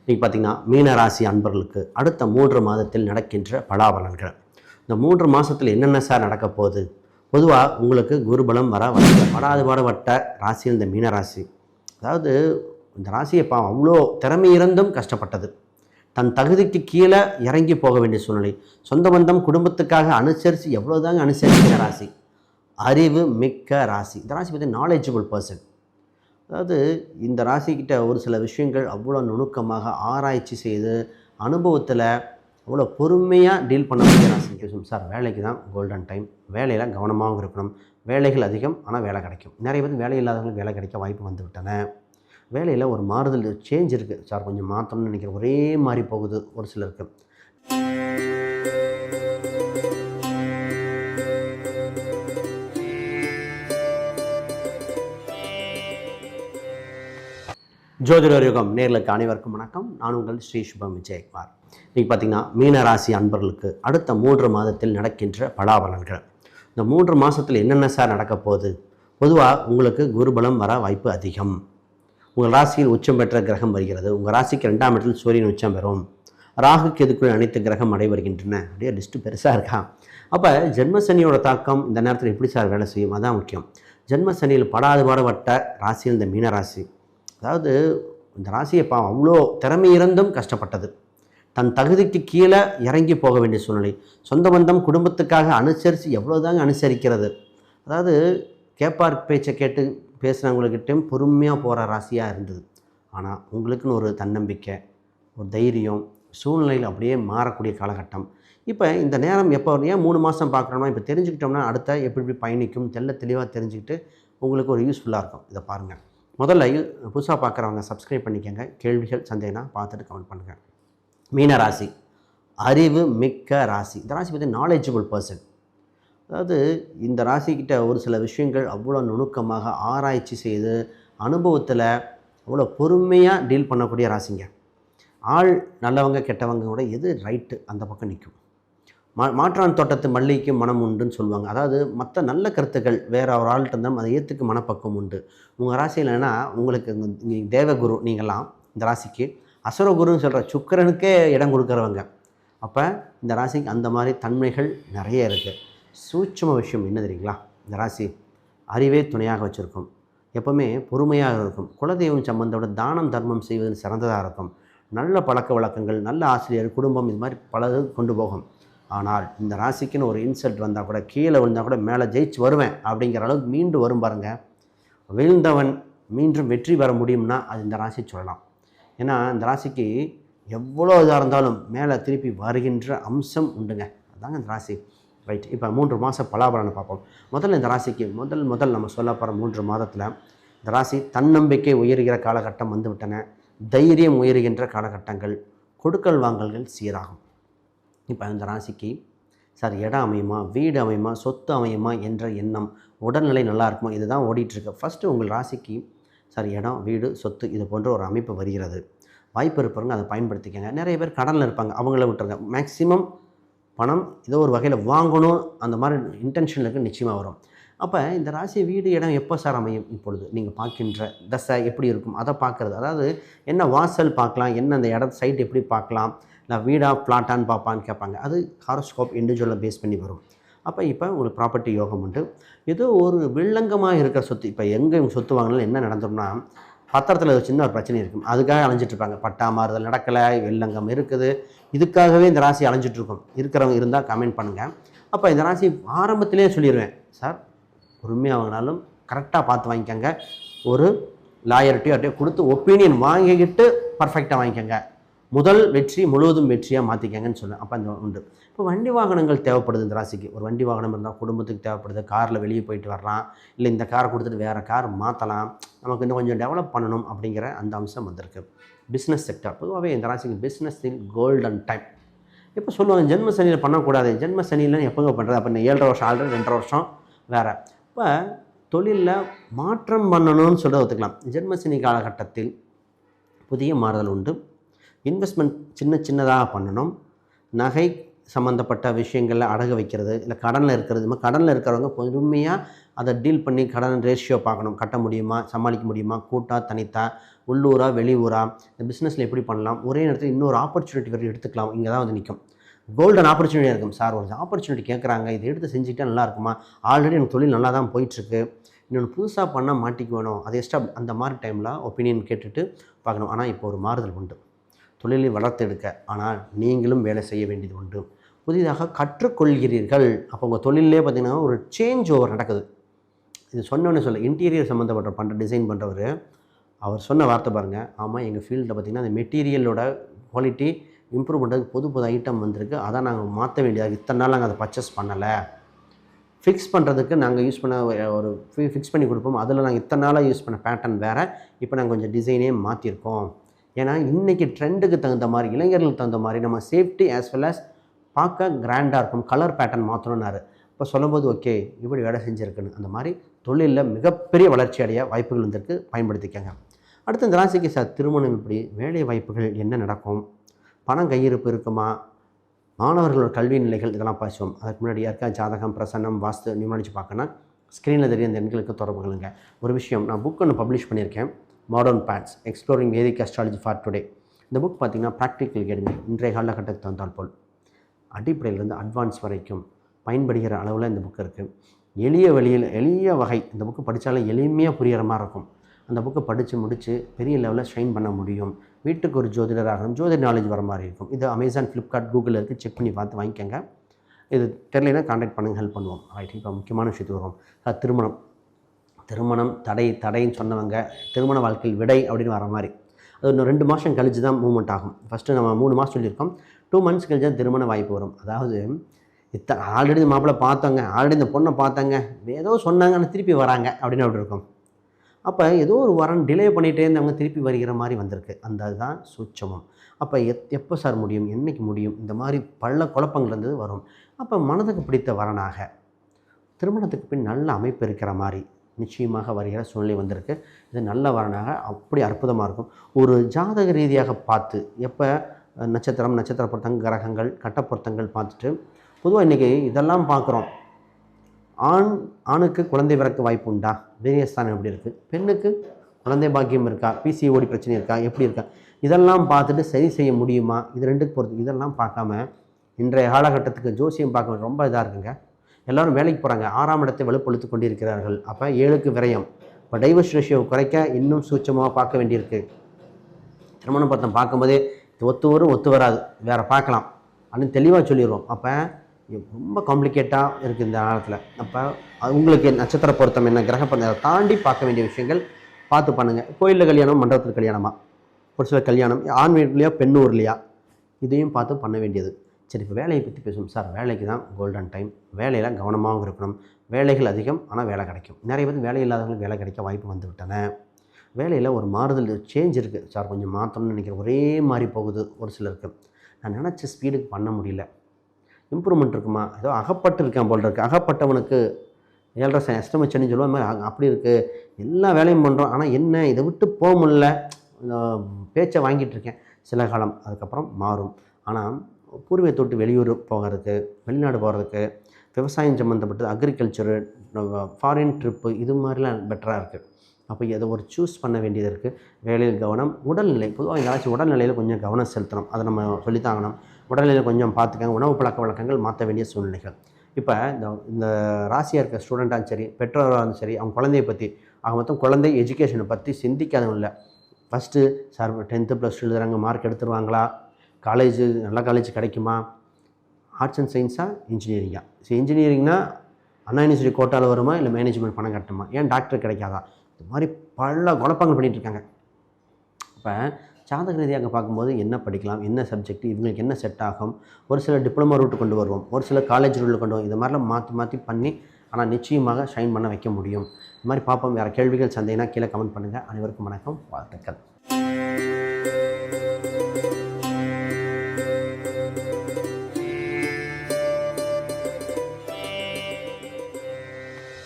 இன்றைக்கி பார்த்திங்கன்னா மீன ராசி அன்பர்களுக்கு அடுத்த 3 மாதத்தில் நடக்கின்ற பலாபலன்கள். இந்த 3 மாதத்தில் என்னென்ன சார் நடக்க போகுது? பொதுவாக உங்களுக்கு குருபலம் வர படாது பாடுபட்ட ராசி இந்த மீன ராசி. அதாவது இந்த ராசியை அவ்வளோ திறமை இருந்தும் கஷ்டப்பட்டது. தன் தகுதிக்கு கீழே இறங்கி போக வேண்டிய சூழ்நிலை. சொந்த பந்தம் குடும்பத்துக்காக அனுசரித்து எவ்வளோதாங்க அனுசரிக்கிற ராசி. அறிவு மிக்க ராசி. இந்த ராசி பற்றி நாலேஜபிள் பர்சன். அதாவது இந்த ராசிக்கிட்ட ஒரு சில விஷயங்கள் அவ்வளோ நுணுக்கமாக ஆராய்ச்சி செய்து அனுபவத்தில் அவ்வளோ பொறுமையாக டீல் பண்ணக்கூடிய ராசி. சார் வேலைக்கு தான் கோல்டன் டைம், வேலையில் கவனமாகவும் இருக்கணும், வேலைகள் அதிகம் ஆனால் வேலை கிடைக்கும். நிறைய பேர் வேலை இல்லாதவங்களுக்கு வேலை கிடைக்க வாய்ப்பு வந்து விட்டன. வேலையில் ஒரு மாறுதல் சேஞ்ச் இருக்குது சார், கொஞ்சம் மாற்றணும்னு நினைக்கிறேன், ஒரே மாதிரி போகுது ஒரு சிலருக்கு. ஜோதிடர் யுகம் நேர்களுக்கு அனைவருக்கும் வணக்கம். நான் உங்கள் ஸ்ரீ சுபம் விஜயகுமார். இன்றைக்கி பார்த்திங்கன்னா மீன ராசி அன்பர்களுக்கு அடுத்த 3 மாதத்தில் நடக்கின்ற பலாபலன்கள். இந்த 3 மாதத்தில் என்னென்ன சார் நடக்க போகுது? பொதுவாக உங்களுக்கு குருபலம் வர வாய்ப்பு அதிகம். உங்கள் ராசியில் உச்சம் பெற்ற கிரகம் வருகிறது. உங்கள் ராசிக்கு 2ஆம் இடத்தில் சூரியன் உச்சம் பெறும். ராகுக்கு எதுக்குள்ள அனைத்து கிரகம் அடைவருகின்றன. அப்படியே லிஸ்ட்டு பெருசாக இருக்கா. அப்போ ஜென்மசனியோட தாக்கம் இந்த நேரத்தில் எப்படி சார் வேலை செய்யும்? அதான் முக்கியம். ஜென்மசனியில் படாது பாடுபட்ட ராசியில் இந்த மீன ராசி. அதாவது இந்த ராசியை அவ்வளோ திறமை இருந்தும் கஷ்டப்பட்டது. தன் தகுதிக்கு கீழே இறங்கி போக வேண்டிய சூழ்நிலை. சொந்த பந்தம் குடும்பத்துக்காக அனுசரித்து எவ்வளோதாங்க அனுசரிக்கிறது. அதாவது கேட்பார் பேச்சை கேட்டு பேசுகிறவங்கக்கிட்டையும் பொறுமையாக போகிற ராசியாக இருந்தது. ஆனால் உங்களுக்குன்னு ஒரு தன்னம்பிக்கை, ஒரு தைரியம், சூழ்நிலையில் அப்படியே மாறக்கூடிய காலகட்டம். இப்போ இந்த நேரம் எப்போ ஏன் 3 மாதம் பார்க்குறோம்னா, இப்போ தெரிஞ்சுக்கிட்டோம்னா அடுத்த எப்படி பயணிக்கும் தெளிவாக தெரிஞ்சுக்கிட்டு உங்களுக்கு ஒரு யூஸ்ஃபுல்லாக இருக்கும். இதை பாருங்கள். முதல்ல புதுசாக பார்க்குறவங்க சப்ஸ்கிரைப் பண்ணிக்கோங்க. கேள்விகள் சந்தேகம்னா பார்த்துட்டு கமெண்ட் பண்ணுங்கள். மீன ராசி அறிவு மிக்க ராசி. இந்த ராசி பற்றி நாலேஜபிள் பர்சன். அதாவது இந்த ராசிக்கிட்ட ஒரு சில விஷயங்கள் அவ்வளோ நுணுக்கமாக ஆராய்ச்சி செய்து அனுபவத்தில் அவ்வளோ பொறுமையாக டீல் பண்ணக்கூடிய ராசிங்க. ஆள் நல்லவங்க கெட்டவங்க கூட எது ரைட்டு அந்த பக்கம் நிற்கும். மாற்றான் தோட்டத்து மல்லிகைக்கு மனம் உண்டுன்னு சொல்லுவாங்க. அதாவது மற்ற நல்ல கருத்துக்கள் வேறு ஒரு ஆள்கிட்ட இருந்தாலும் அதை ஏற்றுக்கு மனப்பக்கம் உண்டு. உங்கள் ராசியில் என்னென்னா உங்களுக்கு தேவகுரு நீங்கள்லாம் இந்த ராசிக்கு அசுரகுருன்னு சொல்கிற சுக்கிரனுக்கே இடம் கொடுக்குறவங்க. அப்போ இந்த ராசிக்கு அந்த மாதிரி தன்மைகள் நிறைய இருக்குது. சூட்சும விஷயம் என்ன தெரியுங்களா? இந்த ராசி அறிவே துணையாக வச்சுருக்கும். எப்போவுமே பொறுமையாக இருக்கும். குலதெய்வம் சம்பந்தோட தானம் தர்மம் செய்வது சிறந்ததாக இருக்கும். நல்ல பழக்க வழக்கங்கள், நல்ல ஆசிரியர், குடும்பம், இது மாதிரி பலது கொண்டு போகும். ஆனால் இந்த ராசிக்குன்னு ஒரு இன்சல்ட் வந்தால் கூட, கீழே விழுந்தால் கூட மேலே ஜெயிச்சு வருவேன் அப்படிங்கிற அளவுக்கு மீண்டு வரும் பாருங்கள். வீழ்ந்தவன் மீண்டும் வெற்றி பெற முடியும்னா அது இந்த ராசி சொல்லலாம். ஏன்னா இந்த ராசிக்கு எவ்வளோ இதாக இருந்தாலும் மேலே திருப்பி வருகின்ற அம்சம் உண்டுங்க. அதுதாங்க இந்த ராசி. ரைட். இப்போ 3 மாதம் பலாபலனை பார்ப்போம். முதல்ல இந்த ராசிக்கு முதல் நம்ம சொல்ல போகிற 3 மாதத்தில் இந்த ராசி தன்னம்பிக்கை உயர்கிற காலகட்டம் வந்து விட்டன. தைரியம் உயர்கின்ற காலகட்டங்கள், கொடுக்கல் வாங்கல்கள் சீராகும். இப்போ இந்த ராசிக்கு சார் இடம் அமையுமா, வீடு அமையுமா, சொத்து அமையுமா என்ற எண்ணம், உடல்நிலை நல்லா இருக்குமா, இதுதான் ஓடிட்டுருக்கு. ஃபஸ்ட்டு உங்கள் ராசிக்கு சார் இடம், வீடு, சொத்து இது போன்ற ஒரு அமைப்பு வருகிறது. வாய்ப்பு இருப்பவங்க அதை பயன்படுத்திக்கங்க. நிறைய பேர் கடனில் இருப்பாங்க, அவங்கள விட்டுருங்க. மேக்ஸிமம் பணம் ஏதோ ஒரு வகையில் வாங்கணும் அந்த மாதிரி இன்டென்ஷனுக்கு நிச்சயமாக வரும். அப்போ இந்த ராசி வீடு இடம் எப்போ சார் அமையும்? இப்பொழுது நீங்கள் பார்க்கின்ற தசை எப்படி இருக்கும் அதை பார்க்குறது. அதாவது என்ன வாசல் பார்க்கலாம், என்ன அந்த இடம் சைட் எப்படி பார்க்கலாம், இல்லை வீடாக ஃப்ளாட்டான்னு பார்ப்பான்னு கேட்பாங்க. அது ஹாரோஸ்கோப் இண்டிவிஜுவலை பேஸ் பண்ணி வரும். அப்போ இப்போ உங்களுக்கு ப்ராப்பர்ட்டி யோகம் உண்டு. ஏதோ ஒரு வில்லங்கமாக இருக்கிற சொத்து, இப்போ எங்கே சொத்து வாங்கினாலும் என்ன நடந்தோம்னா பத்திரத்தில் சின்ன ஒரு பிரச்சனை இருக்கும், அதுக்காக அலைஞ்சிட்ருப்பாங்க. பட்டா மாறுதல் நடக்கலை, வில்லங்கம் இருக்குது, இதுக்காகவே இந்த ராசி அலைஞ்சிட்ருக்கும். இருக்கிறவங்க இருந்தால் கமெண்ட் பண்ணுங்கள். அப்போ இந்த ராசி ஆரம்பத்திலே சொல்லிடுவேன் சார், பொறுமையாக வாங்கினாலும் கரெக்டாக பார்த்து வாங்கிக்கோங்க. ஒரு லாயர்கிட்டையோ கொடுத்து ஒப்பீனியன் வாங்கிக்கிட்டு பர்ஃபெக்டாக வாங்கிக்கோங்க. முதல் வெற்றி முழுவதும் வெற்றியாக மாற்றிக்கங்கன்னு சொல்லுவேன். அப்போ அந்த உண்டு. இப்போ வண்டி வாகனங்கள் தேவைப்படுது இந்த ராசிக்கு. ஒரு வண்டி வாகனம் இருந்தால் குடும்பத்துக்கு தேவைப்படுது. காரில் வெளியே போயிட்டு வரலாம், இல்லை இந்த காரை கொடுத்துட்டு வேறு கார் மாற்றலாம், நமக்கு இன்னும் கொஞ்சம் டெவலப் பண்ணணும் அப்படிங்கிற அந்த அம்சம் வந்திருக்கு. பிஸ்னஸ் செக்டர் பொதுவாகவே இந்த ராசிக்கு பிஸ்னஸில் கோல்டன் டைம். இப்போ சொல்லுவாங்க ஜென்ம சனியில் பண்ணக்கூடாது. ஜென்ம சனியில் எப்போங்க பண்ணுறது? அப்போ 7.5 வருஷம் ஆல்ரெடி 2.5 வருஷம் வேறு. இப்போ தொழிலில் மாற்றம் பண்ணணும்னு சொல்ல ஒத்துக்கலாம். ஜென்மசனி காலகட்டத்தில் புதிய மாறுதல் உண்டு. இன்வெஸ்ட்மெண்ட் சின்னதாக பண்ணணும். நகை சம்மந்தப்பட்ட விஷயங்களில் அடகு வைக்கிறது, இல்லை கடனில் இருக்கிறது. இது மாதிரி கடனில் இருக்கிறவங்க பொறுமையாக அதை டீல் பண்ணி கடன் ரேஷியோ பார்க்கணும். கட்ட முடியுமா, சமாளிக்க முடியுமா, கூட்டா தனித்தா, உள்ளூரா வெளியூரா, இந்த பிஸ்னஸில் எப்படி பண்ணலாம், ஒரே நேரத்தில் இன்னொரு ஆப்பர்ச்சுனிட்டி வரை எடுத்துக்கலாம். இங்கே தான் வந்து நிற்கும். கோல்டன் ஆப்பர்ச்சுனிட்டியாக இருக்கும். சார் ஒரு ஆப்பர்ச்சுனிட்டி கேட்குறாங்க, இதை எடுத்து செஞ்சுக்கிட்டா நல்லா இருக்குமா, ஆல்ரெடி எனக்கு தொழில் நல்லா தான் போயிட்டுருக்கு, இன்னொன்று புதுசாக பண்ணால் மாட்டிக்கு வேணும், அது எக்ஸ்ட்ரா அந்த மாதிரி டைமில் ஒப்பீனியன் கேட்டுட்டு பார்க்கணும். ஆனால் இப்போ ஒரு மாறுதல் உண்டு, தொழிலை வளர்த்தெடுக்க. ஆனால் நீங்களும் வேலை செய்ய வேண்டியது உண்டு. புதிதாக கற்றுக்கொள்கிறீர்கள். அப்போ உங்கள் தொழிலே பார்த்திங்கன்னா ஒரு சேஞ்ச் ஓவர் நடக்குது. இது சொன்னோன்னு சொல்ல இன்டீரியர் சம்மந்தப்பட்ட டிசைன் பண்ணுறவர் அவர் சொன்ன வார்த்தை பாருங்கள். ஆமாம், எங்கள் ஃபீல்டில் பார்த்திங்கன்னா அந்த மெட்டீரியலோட குவாலிட்டி இம்ப்ரூவ் பண்ணுறதுக்கு புது புது ஐட்டம் வந்திருக்கு, அதான் நாங்கள் மாற்ற வேண்டியது. இத்தனை நாள் நாங்கள் அதை பர்ச்சேஸ் பண்ணலை. ஃபிக்ஸ் பண்ணுறதுக்கு நாங்கள் யூஸ் பண்ண ஒரு ஃபிக்ஸ் பண்ணி கொடுப்போம், அதில் நாங்கள் இத்தனை நாளாக யூஸ் பண்ண பேட்டர்ன் வேறு, இப்போ நாங்கள் கொஞ்சம் டிசைனே மாற்றிருக்கோம். ஏன்னா இன்றைக்கி ட்ரெண்டுக்கு தகுந்த மாதிரி, இளைஞர்களுக்கு தகுந்த மாதிரி நம்ம சேஃப்டி ஆஸ் வெல் அஸ் பார்க்க கிராண்டாக இருக்கும், கலர் பேட்டர்ன் மாற்றணுன்னாரு. இப்போ சொல்லும்போது ஓகே இப்படி வேலை செஞ்சுருக்குன்னு, அந்த மாதிரி தொழிலில் மிகப்பெரிய வளர்ச்சி அடைய வாய்ப்புகள் வந்திருக்கு, பயன்படுத்திக்கங்க. அடுத்து இந்த ராசிக்கு சார் திருமணம் இப்படி, வேலை வாய்ப்புகள் என்ன நடக்கும், பணம் கையிருப்பு இருக்குமா, மாணவர்களோட கல்வி நிலைகள், இதெல்லாம் பேசுவோம். அதுக்கு முன்னாடி யாருக்கா ஜாதகம், பிரசன்னம், வாஸ்து நிமிடிச்சு பார்க்கணுன்னா ஸ்க்ரீனில் தெரிய இந்த எண்களுக்கு தொடர்புகளுங்க. ஒரு விஷயம், நான் புக் ஒன்று பப்ளிஷ் பண்ணியிருக்கேன், modern paths exploring Vedic astrology for today. இந்த புக் பார்த்திங்கன்னா ப்ராக்டிக்கல் கைடுங்க, இன்றைய காலகட்டத்துக்கு தந்தால் போல் அடிப்படையிலேருந்து அட்வான்ஸ் வரைக்கும் பயன்படுகிற அளவில் இந்த புக்கு இருக்குது. எளிய வகை. இந்த புக்கு படித்தாலும் எளிமையாக புரிகிற மாதிரி இருக்கும். அந்த புக்கை படித்து முடித்து பெரிய லெவலில் ஷைன் பண்ண முடியும். வீட்டுக்கு ஒரு ஜோதிடர் ஆகணும், ஜோதிட நாலேஜ் வர மாதிரி இருக்கும். இது அமேசான், ஃப்ளிப்கார்ட், கூகுளில் இருக்குது, செக் பண்ணி பார்த்து வாங்கிக்கோங்க. இது தெரியலைன்னா கான்டாக்ட் பண்ணுங்கள், ஹெல்ப் பண்ணுவோம். ரைட், இப்போ முக்கியமான விஷயத்துக்கு வரும். திருமணம் தடைன்னு சொன்னவங்க திருமண வாழ்க்கையில் விடை அப்படின்னு வர மாதிரி. அது இன்னும் 2 மாதம் கழித்து தான் மூவ்மெண்ட் ஆகும். ஃபஸ்ட்டு நம்ம 3 மாதம் சொல்லியிருக்கோம், 2 months கழிச்சு தான் திருமண வாய்ப்பு வரும். அதாவது ஆல்ரெடி இந்த மாப்பிள்ளை பார்த்தோங்க, ஆல்ரெடி இந்த பொண்ணை பார்த்தாங்க, ஏதோ சொன்னாங்க, ஆனால் திருப்பி வராங்க அப்படின்னு அப்படி இருக்கும். அப்போ ஏதோ ஒரு வாரம் டிலே பண்ணிகிட்டே இருந்தவங்க திருப்பி வருகிற மாதிரி வந்திருக்கு. அந்த அதுதான் சூட்சமம். அப்போ எப்போ சார் முடியும், என்றைக்கு முடியும், இந்த மாதிரி பல குழப்பங்கள் இருந்தது வரும். அப்போ மனதுக்கு பிடித்த வரனாக திருமணத்துக்கு பின் நல்ல அமைப்பு இருக்கிற மாதிரி நிச்சயமாக வருகிற சூழ்நிலை வந்திருக்கு. இது நல்ல வரனாக அப்படி அற்புதமாக இருக்கும். ஒரு ஜாதக ரீதியாக பார்த்து எப்போ நட்சத்திர பொருத்தங்கள், கிரகங்கள், கட்ட பொருத்தங்கள் பார்த்துட்டு, பொதுவாக இன்றைக்கி இதெல்லாம் பார்க்குறோம். ஆணுக்கு குழந்தை பிறக்க வாய்ப்பு உண்டா, வீரியஸ்தானம் எப்படி இருக்குது, பெண்ணுக்கு குழந்தை பாக்கியம் இருக்கா, பிசிஓடி பிரச்சனை இருக்கா, எப்படி இருக்கா, இதெல்லாம் பார்த்துட்டு சரி செய்ய முடியுமா, இது 2க்கு பொறுத்து. இதெல்லாம் பார்க்காம இன்றைய காலகட்டத்துக்கு ஜோசியம் பார்க்க ரொம்ப இதாக இருக்குங்க. எல்லோரும் வேலைக்கு போகிறாங்க, 6ஆம் இடத்தை வலுப்படுத்தி கொண்டிருக்கிறார்கள். அப்போ 7க்கு விரயம். இப்போ டைவர்ஸ் ரேஷியோ குறைக்க இன்னும் சூட்சமாக பார்க்க வேண்டியிருக்கு. திருமண பொருத்தம் பார்க்கும்போதே இது ஒத்து வரும், ஒத்து வராது, வேறு பார்க்கலாம் அப்படின்னு தெளிவாக சொல்லிடுவோம். அப்போ ரொம்ப காம்ப்ளிகேட்டாக இருக்குது இந்த காலத்தில். அப்போ உங்களுக்கு நட்சத்திர பொருத்தம் என்ன, கிரக பொருத்தம் தாண்டி பார்க்க வேண்டிய விஷயங்கள் பார்த்து பண்ணுங்கள். கோயிலில் கல்யாணம், மண்டபத்தில் கல்யாணமா, ஒரு சில கல்யாணம் ஆண் வீட்லையா பெண் ஊர்லையா, இதையும் பார்த்து பண்ண வேண்டியது. சரி, இப்போ வேலையை பற்றி பேசுவோம் சார். வேலைக்கு தான் கோல்டன் டைம். வேலையில் கவனமாகவும் இருக்கணும். வேலைகள் அதிகம், ஆனால் வேலை கிடைக்கும். நிறைய பேர் வேலை இல்லாதவங்களுக்கு வேலை கிடைக்க வாய்ப்பு வந்து விட்டன. வேலையில் ஒரு மாறுதல், சேஞ்ச் இருக்குது சார், கொஞ்சம் மாற்றணும்னு நினைக்கிறேன். ஒரே மாதிரி போகுது ஒரு சிலருக்கு. நான் நினச்ச ஸ்பீடுக்கு பண்ண முடியல, இம்ப்ரூவ்மெண்ட் இருக்குமா, ஏதோ அகப்பட்டு இருக்கேன் போல் இருக்குது. அகப்பட்டவனுக்கு 7.5 எஸ்டமேஷன்னு சொல்லுவோம். மாதிரி அப்படி இருக்குது. எல்லா வேலையும் பண்ணுறோம், ஆனால் என்ன இதை விட்டு போக முடியல, பேச்சை வாங்கிட்டு இருக்கேன் சில காலம். அதுக்கப்புறம் மாறும். ஆனால் பூர்வீகத்தை விட்டு வெளியூர் போகிறதுக்கு, வெளிநாடு போகிறதுக்கு, விவசாயம் சம்மந்தப்பட்டது, அக்ரிகல்ச்சரு, ஃபாரின் ட்ரிப்பு, இது மாதிரிலாம் பெட்டராக இருக்குது. அப்போ இதை ஒரு சூஸ் பண்ண வேண்டியது இருக்குது. வேலையில் கவனம், உடல்நிலை. பொதுவாக ஏதாச்சும் உடல்நிலையில் கொஞ்சம் கவனம் செலுத்தணும். அதை நம்ம சொல்லித்தாங்கணும். உடல்நிலையில் கொஞ்சம் பார்த்துக்கங்க. உணவு பழக்க வழக்கங்கள் மாற்ற வேண்டிய சூழ்நிலைகள். இப்போ இந்த ராசியாக இருக்க ஸ்டூடெண்ட்டாகவும் சரி, பெற்றோராகவும் சரி, அவங்க குழந்தைய பற்றி, அவங்க மொத்தம் குழந்தை எஜுகேஷனை பற்றி சிந்திக்காதவங்க இல்லை. ஃபஸ்ட்டு சார் 10th +2 எழுதுறாங்க, மார்க் எடுத்துருவாங்களா, காலேஜு நல்ல காலேஜ் கிடைக்குமா, ஆர்ட்ஸ் அண்ட் சயின்ஸா, இன்ஜினியரிங்கா. சரி, இன்ஜினியரிங்னா அண்ணா யூனிவர்சிட்டி கோட்டாவில் வருமா, இல்லை மேனேஜ்மெண்ட் பணம் கட்டணுமா, ஏன் டாக்டர் கிடைக்காதா, இது மாதிரி பல குழப்பங்கள் பண்ணிகிட்ருக்காங்க. இப்போ ஜாதக ரீதியாக பார்க்கும்போது என்ன படிக்கலாம், என்ன சப்ஜெக்ட், இவங்களுக்கு என்ன செட் ஆகும், ஒரு சில டிப்ளமோ ரூட்டு கொண்டு வருவோம், ஒரு சில காலேஜ் ரூட்டில் கொண்டு வருவோம். இது மாதிரிலாம் மாற்றி பண்ணி ஆனால் நிச்சயமாக ஷைன் பண்ண வைக்க முடியும். இது மாதிரி பார்ப்போம். வேறு கேள்விகள் சந்தேகம்னா கீழே கமெண்ட் பண்ணுங்கள். அனைவருக்கும் வணக்கம், வாழ்த்துக்கள்.